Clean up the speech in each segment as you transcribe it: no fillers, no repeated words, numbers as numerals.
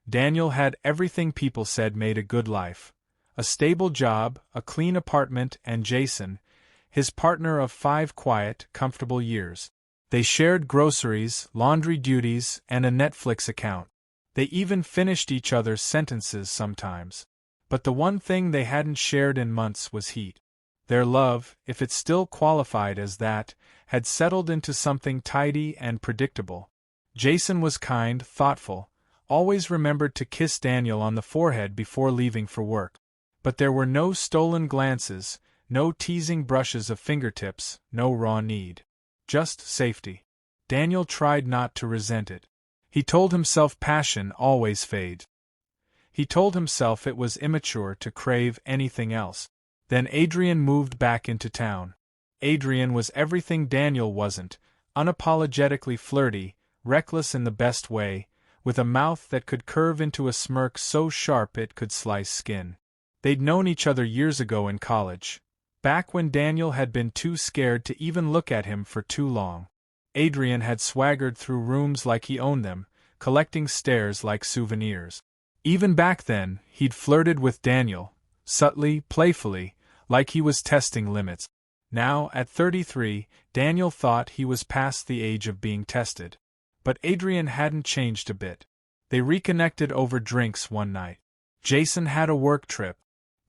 Daniel had everything people said made a good life. A stable job, a clean apartment, and Jason, his partner of 5 quiet, comfortable years. They shared groceries, laundry duties, and a Netflix account. They even finished each other's sentences sometimes. But the one thing they hadn't shared in months was heat. Their love, if it still qualified as that, had settled into something tidy and predictable. Jason was kind, thoughtful, always remembered to kiss Daniel on the forehead before leaving for work. But there were no stolen glances, no teasing brushes of fingertips, no raw need. Just safety. Daniel tried not to resent it. He told himself passion always fades. He told himself it was immature to crave anything else. Then Adrian moved back into town. Adrian was everything Daniel wasn't, unapologetically flirty, reckless in the best way, with a mouth that could curve into a smirk so sharp it could slice skin. They'd known each other years ago in college, back when Daniel had been too scared to even look at him for too long. Adrian had swaggered through rooms like he owned them, collecting stares like souvenirs. Even back then, he'd flirted with Daniel, subtly, playfully, like he was testing limits. Now, at 33, Daniel thought he was past the age of being tested. But Adrian hadn't changed a bit. They reconnected over drinks one night. Jason had a work trip.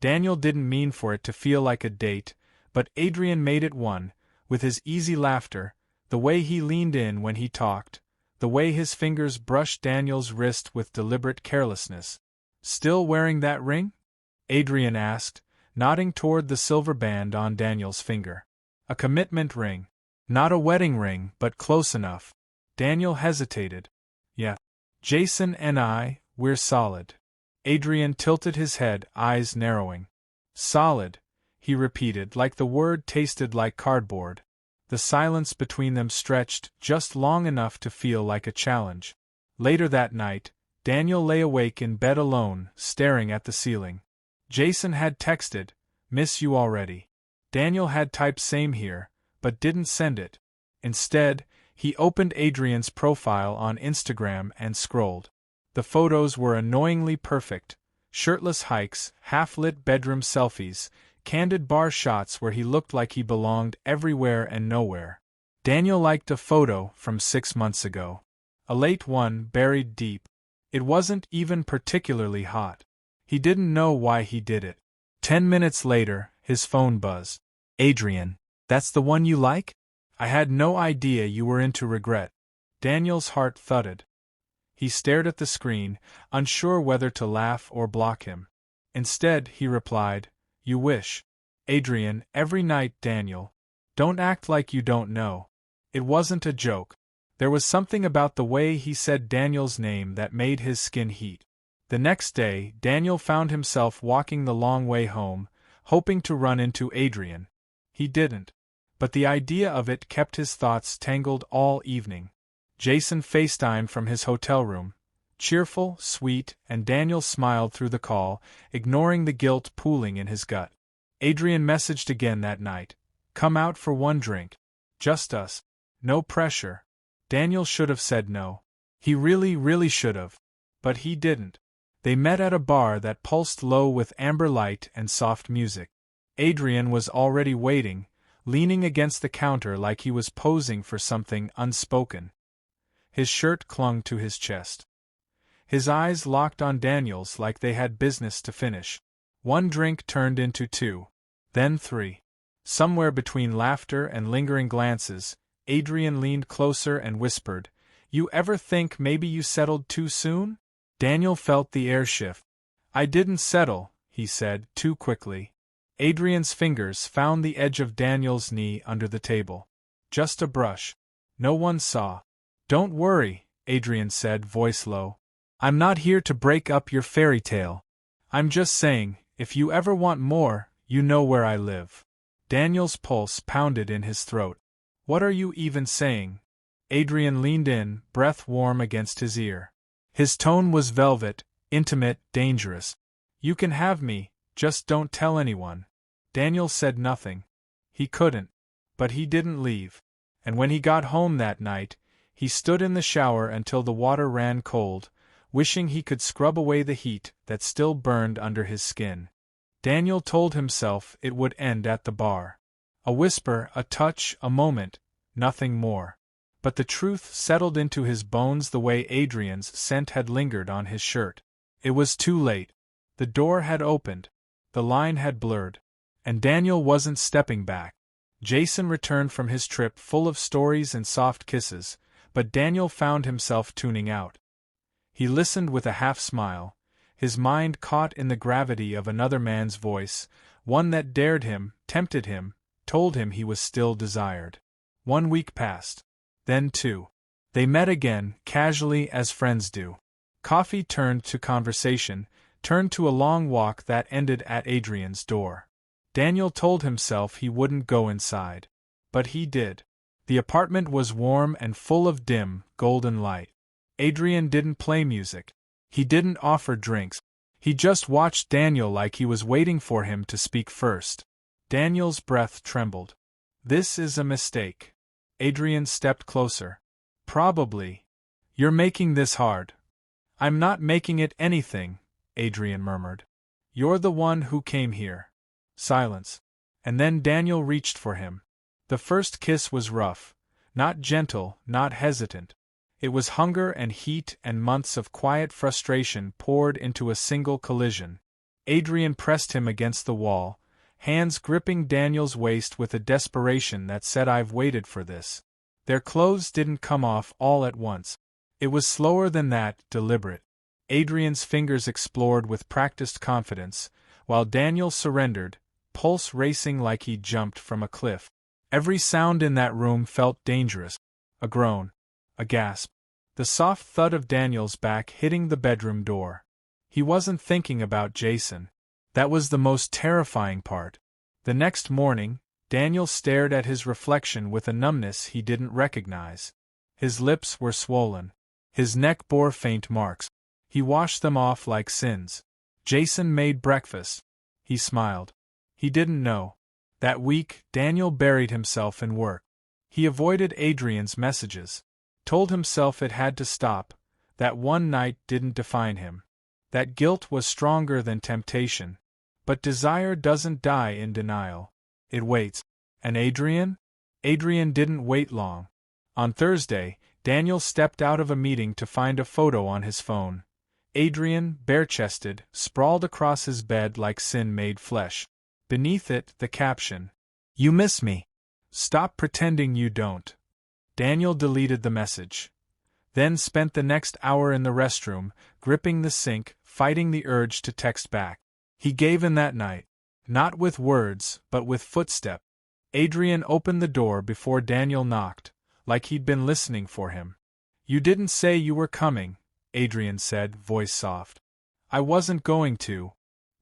Daniel didn't mean for it to feel like a date, but Adrian made it one, with his easy laughter, the way he leaned in when he talked, the way his fingers brushed Daniel's wrist with deliberate carelessness. "Still wearing that ring?" Adrian asked, nodding toward the silver band on Daniel's finger. "A commitment ring. Not a wedding ring, but close enough." Daniel hesitated. "Yeah. Jason and we're solid." Adrian tilted his head, eyes narrowing. "Solid," he repeated, like the word tasted like cardboard. The silence between them stretched just long enough to feel like a challenge. Later that night, Daniel lay awake in bed alone, staring at the ceiling. Jason had texted, "Miss you already." Daniel had typed "same here," but didn't send it. Instead, he opened Adrian's profile on Instagram and scrolled. The photos were annoyingly perfect: shirtless hikes, half-lit bedroom selfies, candid bar shots where he looked like he belonged everywhere and nowhere. Daniel liked a photo from 6 months ago. A late one buried deep. It wasn't even particularly hot. He didn't know why he did it. 10 minutes later, his phone buzzed. "Adrian, that's the one you like? I had no idea you were into regret." Daniel's heart thudded. He stared at the screen, unsure whether to laugh or block him. Instead, he replied, "You wish." "Adrian, every night, Daniel. Don't act like you don't know." It wasn't a joke. There was something about the way he said Daniel's name that made his skin heat. The next day, Daniel found himself walking the long way home, hoping to run into Adrian. He didn't. But the idea of it kept his thoughts tangled all evening. Jason FaceTimed from his hotel room, cheerful, sweet, and Daniel smiled through the call, ignoring the guilt pooling in his gut. Adrian messaged again that night. "Come out for one drink. Just us. No pressure." Daniel should have said no. He really should have. But he didn't. They met at a bar that pulsed low with amber light and soft music. Adrian was already waiting, leaning against the counter like he was posing for something unspoken. His shirt clung to his chest. His eyes locked on Daniel's like they had business to finish. One drink turned into 2. Then 3. Somewhere between laughter and lingering glances, Adrian leaned closer and whispered, "You ever think maybe you settled too soon?" Daniel felt the air shift. "I didn't settle," he said, too quickly. Adrian's fingers found the edge of Daniel's knee under the table. "Just a brush. No one saw." "Don't worry," Adrian said, voice low. "I'm not here to break up your fairy tale. I'm just saying, if you ever want more, you know where I live." Daniel's pulse pounded in his throat. "What are you even saying?" Adrian leaned in, breath warm against his ear. His tone was velvet, intimate, dangerous. "You can have me, just don't tell anyone." Daniel said nothing. He couldn't. But he didn't leave. And when he got home that night, he stood in the shower until the water ran cold, wishing he could scrub away the heat that still burned under his skin. Daniel told himself it would end at the bar. A whisper, a touch, a moment, nothing more. But the truth settled into his bones the way Adrian's scent had lingered on his shirt. It was too late. The door had opened. The line had blurred. And Daniel wasn't stepping back. Jason returned from his trip full of stories and soft kisses, but Daniel found himself tuning out. He listened with a half-smile, his mind caught in the gravity of another man's voice, one that dared him, tempted him, told him he was still desired. 1 week passed. Then 2. They met again, casually as friends do. Coffee turned to conversation, turned to a long walk that ended at Adrian's door. Daniel told himself he wouldn't go inside. But he did. The apartment was warm and full of dim, golden light. Adrian didn't play music. He didn't offer drinks. He just watched Daniel like he was waiting for him to speak first. Daniel's breath trembled. "This is a mistake." Adrian stepped closer. "Probably. You're making this hard." "I'm not making it anything," Adrian murmured. "You're the one who came here." Silence. And then Daniel reached for him. The first kiss was rough. Not gentle, not hesitant. It was hunger and heat and months of quiet frustration poured into a single collision. Adrian pressed him against the wall, hands gripping Daniel's waist with a desperation that said, "I've waited for this." Their clothes didn't come off all at once. It was slower than that, deliberate. Adrian's fingers explored with practiced confidence, while Daniel surrendered, pulse racing like he jumped from a cliff. Every sound in that room felt dangerous. A groan. A gasp. The soft thud of Daniel's back hitting the bedroom door. He wasn't thinking about Jason. That was the most terrifying part. The next morning, Daniel stared at his reflection with a numbness he didn't recognize. His lips were swollen. His neck bore faint marks. He washed them off like sins. Jason made breakfast. He smiled. He didn't know. That week, Daniel buried himself in work. He avoided Adrian's messages. Told himself it had to stop. That one night didn't define him. That guilt was stronger than temptation. But desire doesn't die in denial. It waits. And Adrian? Adrian didn't wait long. On Thursday, Daniel stepped out of a meeting to find a photo on his phone. Adrian, bare-chested, sprawled across his bed like sin made flesh. Beneath it, the caption, "You miss me. Stop pretending you don't." Daniel deleted the message. Then spent the next hour in the restroom, gripping the sink, fighting the urge to text back. He gave in that night. Not with words, but with footsteps. Adrian opened the door before Daniel knocked, like he'd been listening for him. "You didn't say you were coming," Adrian said, voice soft. "I wasn't going to."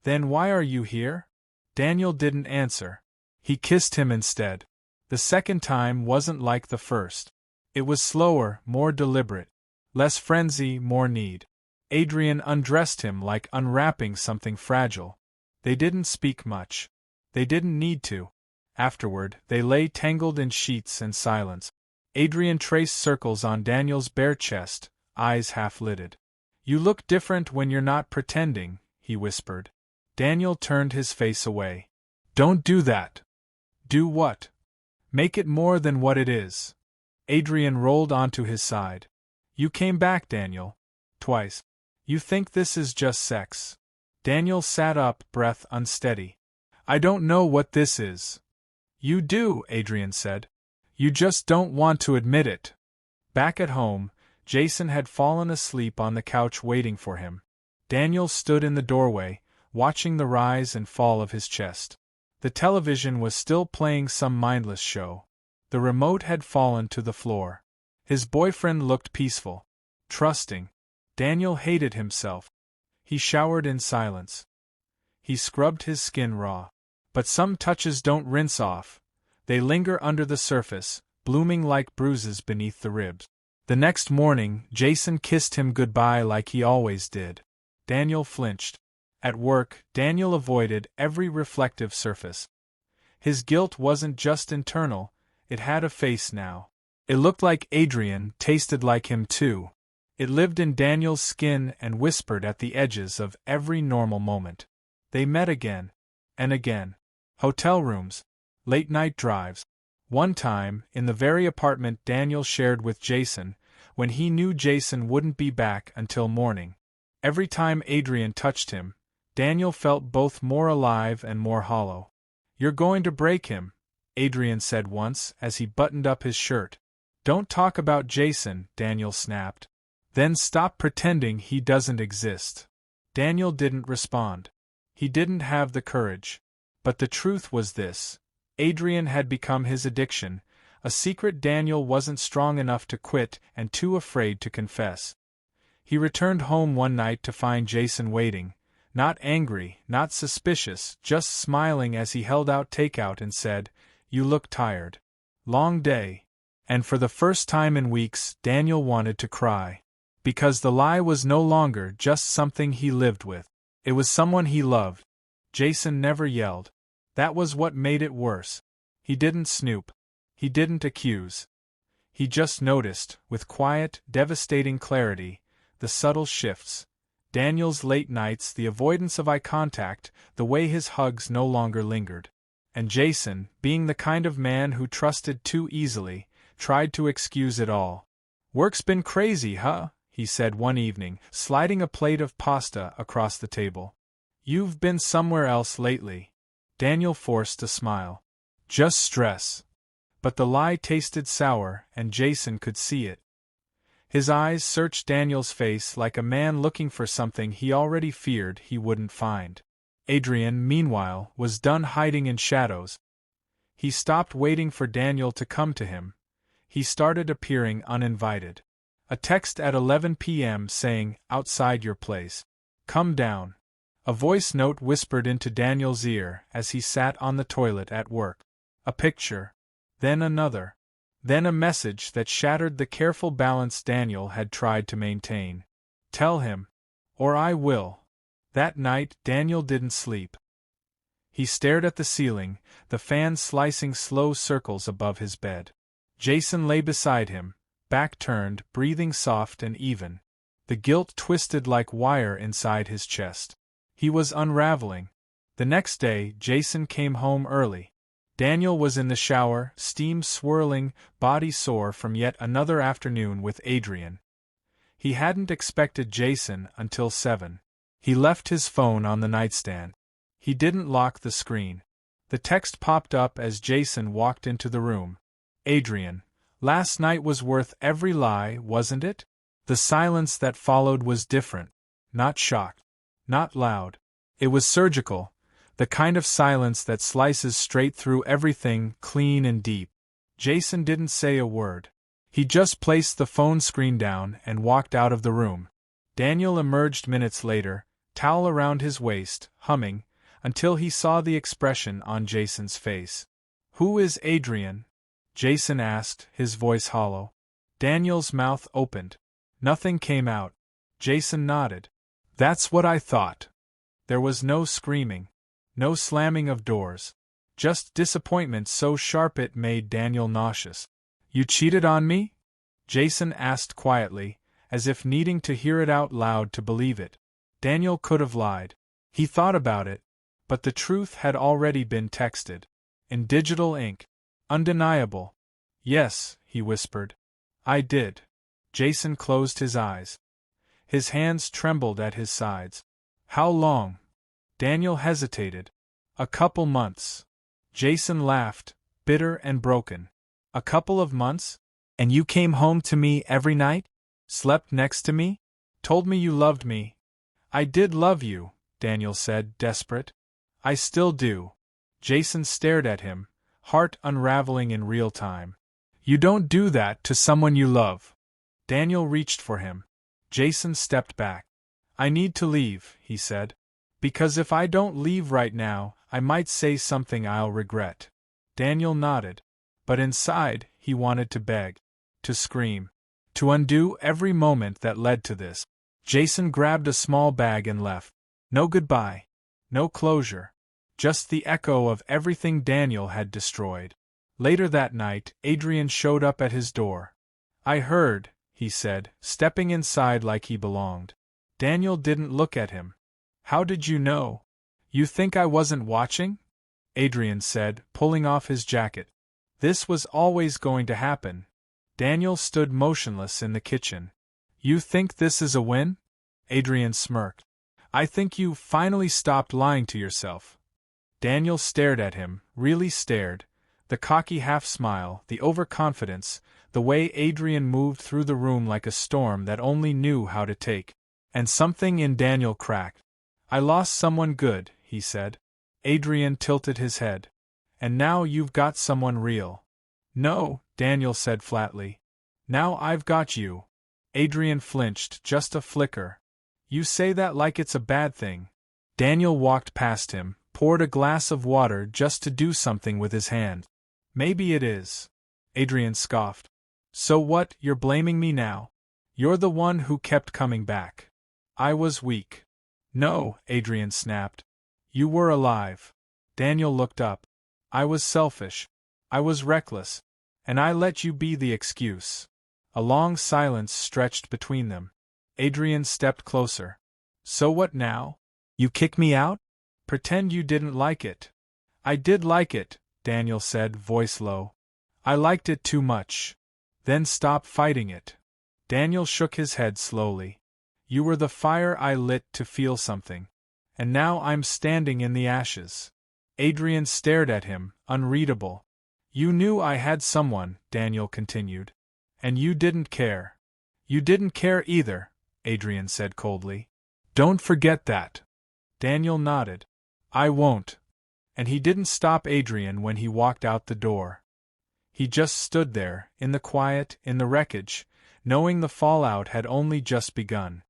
"Then why are you here?" Daniel didn't answer. He kissed him instead. The second time wasn't like the first. It was slower, more deliberate. Less frenzy, more need. Adrian undressed him like unwrapping something fragile. They didn't speak much. They didn't need to. Afterward, they lay tangled in sheets and silence. Adrian traced circles on Daniel's bare chest, eyes half-lidded. "You look different when you're not pretending," he whispered. Daniel turned his face away. "Don't do that." "Do what?" "Make it more than what it is." Adrian rolled onto his side. "You came back, Daniel. Twice. You think this is just sex." Daniel sat up, breath unsteady. "I don't know what this is." "You do," Adrian said. "You just don't want to admit it." Back at home, Jason had fallen asleep on the couch waiting for him. Daniel stood in the doorway, watching the rise and fall of his chest. The television was still playing some mindless show. The remote had fallen to the floor. His boyfriend looked peaceful, trusting. Daniel hated himself. He showered in silence. He scrubbed his skin raw. But some touches don't rinse off. They linger under the surface, blooming like bruises beneath the ribs. The next morning, Jason kissed him goodbye like he always did. Daniel flinched. At work, Daniel avoided every reflective surface. His guilt wasn't just internal, it had a face now. It looked like Adrian, tasted like him too. It lived in Daniel's skin and whispered at the edges of every normal moment. They met again and again. Hotel rooms, late-night drives. One time, in the very apartment Daniel shared with Jason, when he knew Jason wouldn't be back until morning. Every time Adrian touched him, Daniel felt both more alive and more hollow. "You're going to break him," Adrian said once as he buttoned up his shirt. "Don't talk about Jason," Daniel snapped. "Then stop pretending he doesn't exist." Daniel didn't respond. He didn't have the courage. But the truth was this: Adrian had become his addiction, a secret Daniel wasn't strong enough to quit and too afraid to confess. He returned home one night to find Jason waiting, not angry, not suspicious, just smiling as he held out takeout and said, "You look tired. Long day." And for the first time in weeks, Daniel wanted to cry. Because the lie was no longer just something he lived with. It was someone he loved. Jason never yelled. That was what made it worse. He didn't snoop. He didn't accuse. He just noticed, with quiet, devastating clarity, the subtle shifts. Daniel's late nights, the avoidance of eye contact, the way his hugs no longer lingered. And Jason, being the kind of man who trusted too easily, tried to excuse it all. "Work's been crazy, huh?" he said one evening, sliding a plate of pasta across the table. "You've been somewhere else lately." Daniel forced a smile. "Just stress." But the lie tasted sour, and Jason could see it. His eyes searched Daniel's face like a man looking for something he already feared he wouldn't find. Adrian, meanwhile, was done hiding in shadows. He stopped waiting for Daniel to come to him. He started appearing uninvited. A text at 11 p.m. saying, "Outside your place. Come down." A voice note whispered into Daniel's ear as he sat on the toilet at work. A picture. Then another. Then a message that shattered the careful balance Daniel had tried to maintain. "Tell him. Or I will." That night, Daniel didn't sleep. He stared at the ceiling, the fan slicing slow circles above his bed. Jason lay beside him, back turned, breathing soft and even. The guilt twisted like wire inside his chest. He was unraveling. The next day, Jason came home early. Daniel was in the shower, steam swirling, body sore from yet another afternoon with Adrian. He hadn't expected Jason until 7. He left his phone on the nightstand. He didn't lock the screen. The text popped up as Jason walked into the room. "Adrian, last night was worth every lie, wasn't it?" The silence that followed was different. Not shocked. Not loud. It was surgical, the kind of silence that slices straight through everything, clean and deep. Jason didn't say a word. He just placed the phone screen down and walked out of the room. Daniel emerged minutes later, towel around his waist, humming, until he saw the expression on Jason's face. "Who is Adrian?" Jason asked, his voice hollow. Daniel's mouth opened. Nothing came out. Jason nodded. "That's what I thought." There was no screaming. No slamming of doors. Just disappointment so sharp it made Daniel nauseous. "You cheated on me?" Jason asked quietly, as if needing to hear it out loud to believe it. Daniel could have lied. He thought about it, but the truth had already been texted. In digital ink. Undeniable. "Yes," he whispered. "I did." Jason closed his eyes. His hands trembled at his sides. "How long?" Daniel hesitated. "A couple months." Jason laughed, bitter and broken. "A couple of months? And you came home to me every night? Slept next to me? Told me you loved me?" "I did love you," Daniel said, desperate. "I still do." Jason stared at him, heart unraveling in real time. "You don't do that to someone you love." Daniel reached for him. Jason stepped back. "I need to leave," he said. "Because if I don't leave right now, I might say something I'll regret." Daniel nodded. But inside, he wanted to beg. To scream. To undo every moment that led to this. Jason grabbed a small bag and left. No goodbye. No closure. Just the echo of everything Daniel had destroyed. Later that night, Adrian showed up at his door. "I heard," he said, stepping inside like he belonged. Daniel didn't look at him. How did you know? You think I wasn't watching? Adrian said, pulling off his jacket. This was always going to happen. Daniel stood motionless in the kitchen. You think this is a win? Adrian smirked. I think you finally stopped lying to yourself. Daniel stared at him, really stared. The cocky half-smile, the overconfidence, the way Adrian moved through the room like a storm that only knew how to take. And something in Daniel cracked. I lost someone good, he said. Adrian tilted his head. And now you've got someone real. No, Daniel said flatly. Now I've got you. Adrian flinched, just a flicker. You say that like it's a bad thing. Daniel walked past him, poured a glass of water just to do something with his hand. Maybe it is. Adrian scoffed. So what, you're blaming me now? You're the one who kept coming back. I was weak. No, Adrian snapped. You were alive. Daniel looked up. I was selfish. I was reckless. And I let you be the excuse. A long silence stretched between them. Adrian stepped closer. So what now? You kick me out? Pretend you didn't like it. I did like it, Daniel said, voice low. I liked it too much. Then stop fighting it. Daniel shook his head slowly. You were the fire I lit to feel something. And now I'm standing in the ashes. Adrian stared at him, unreadable. You knew I had someone, Daniel continued. And you didn't care. You didn't care either, Adrian said coldly. Don't forget that. Daniel nodded. I won't. And he didn't stop Adrian when he walked out the door. He just stood there, in the quiet, in the wreckage, knowing the fallout had only just begun.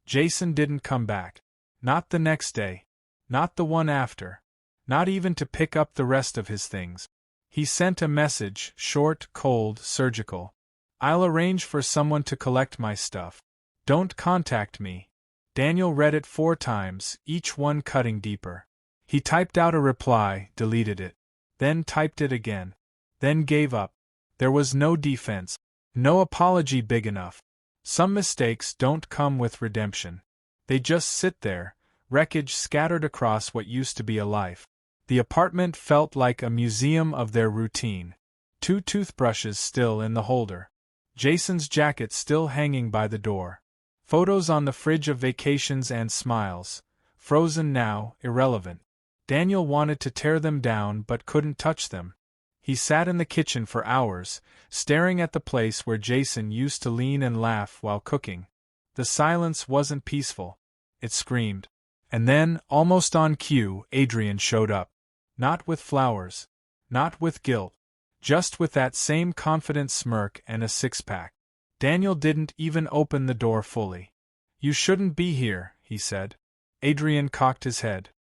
Jason didn't come back. Not the next day. Not the one after. Not even to pick up the rest of his things. He sent a message, short, cold, surgical. I'll arrange for someone to collect my stuff. Don't contact me. Daniel read it 4 times, each one cutting deeper. He typed out a reply, deleted it. Then typed it again. Then gave up. There was no defense. No apology big enough. Some mistakes don't come with redemption. They just sit there, wreckage scattered across what used to be a life. The apartment felt like a museum of their routine. 2 toothbrushes still in the holder. Jason's jacket still hanging by the door. Photos on the fridge of vacations and smiles. Frozen now, irrelevant. Daniel wanted to tear them down but couldn't touch them. He sat in the kitchen for hours, staring at the place where Jason used to lean and laugh while cooking. The silence wasn't peaceful. It screamed. And then, almost on cue, Adrian showed up. Not with flowers. Not with guilt. Just with that same confident smirk and a 6-pack. Daniel didn't even open the door fully. You shouldn't be here, he said. Adrian cocked his head.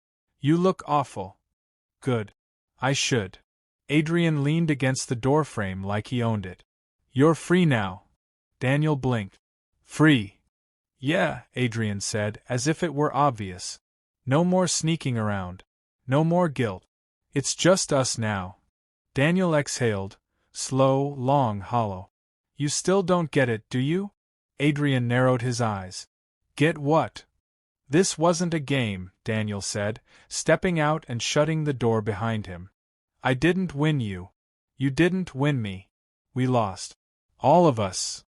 You look awful. Good. I should. Adrian leaned against the doorframe like he owned it. You're free now. Daniel blinked. Free. Yeah, Adrian said, as if it were obvious. No more sneaking around. No more guilt. It's just us now. Daniel exhaled, slow, long, hollow. You still don't get it, do you? Adrian narrowed his eyes. Get what? This wasn't a game, Daniel said, stepping out and shutting the door behind him. I didn't win you. You didn't win me. We lost. All of us.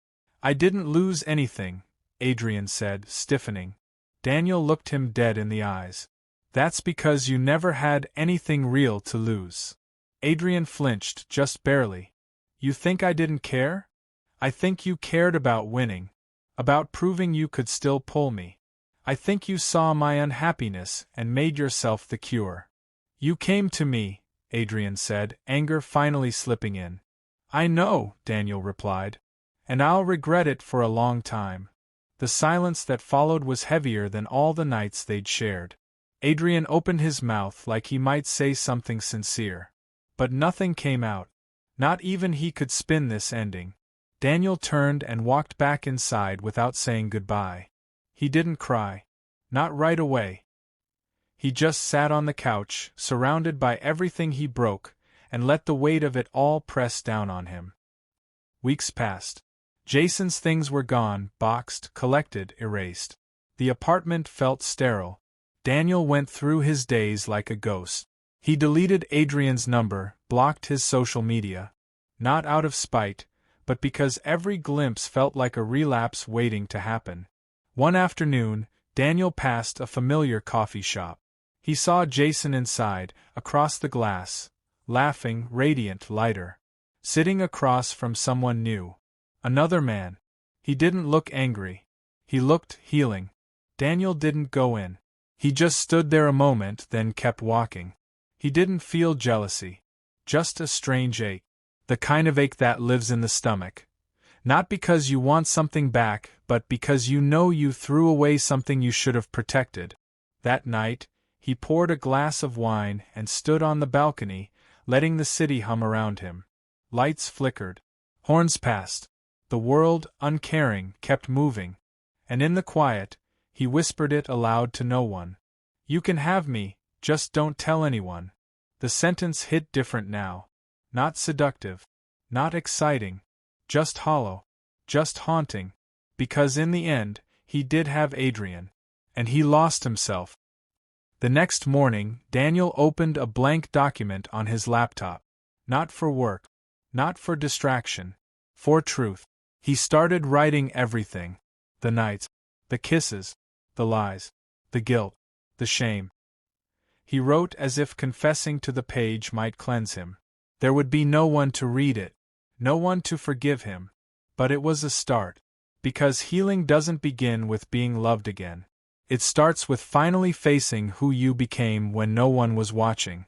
I didn't lose anything, Adrian said, stiffening. Daniel looked him dead in the eyes. That's because you never had anything real to lose. Adrian flinched, just barely. You think I didn't care? I think you cared about winning. About proving you could still pull me. I think you saw my unhappiness and made yourself the cure. You came to me, Adrian said, anger finally slipping in. I know, Daniel replied. And I'll regret it for a long time. The silence that followed was heavier than all the nights they'd shared. Adrian opened his mouth like he might say something sincere. But nothing came out. Not even he could spin this ending. Daniel turned and walked back inside without saying goodbye. He didn't cry. Not right away. He just sat on the couch, surrounded by everything he broke, and let the weight of it all press down on him. Weeks passed. Jason's things were gone, boxed, collected, erased. The apartment felt sterile. Daniel went through his days like a ghost. He deleted Adrian's number, blocked his social media. Not out of spite, but because every glimpse felt like a relapse waiting to happen. One afternoon, Daniel passed a familiar coffee shop. He saw Jason inside, across the glass, laughing, radiant, lighter. Sitting across from someone new. Another man. He didn't look angry. He looked healing. Daniel didn't go in. He just stood there a moment, then kept walking. He didn't feel jealousy. Just a strange ache. The kind of ache that lives in the stomach. Not because you want something back, but because you know you threw away something you should have protected. That night, he poured a glass of wine and stood on the balcony, letting the city hum around him. Lights flickered. Horns passed. The world, uncaring, kept moving. And in the quiet, he whispered it aloud to no one. "You can have me, just don't tell anyone." The sentence hit different now. Not seductive. Not exciting. Just hollow. Just haunting. Because in the end, he did have Adrian. And he lost himself. The next morning, Daniel opened a blank document on his laptop. Not for work. Not for distraction. For truth. He started writing everything. The nights. The kisses. The lies. The guilt. The shame. He wrote as if confessing to the page might cleanse him. There would be no one to read it. No one to forgive him. But it was a start. Because healing doesn't begin with being loved again. It starts with finally facing who you became when no one was watching.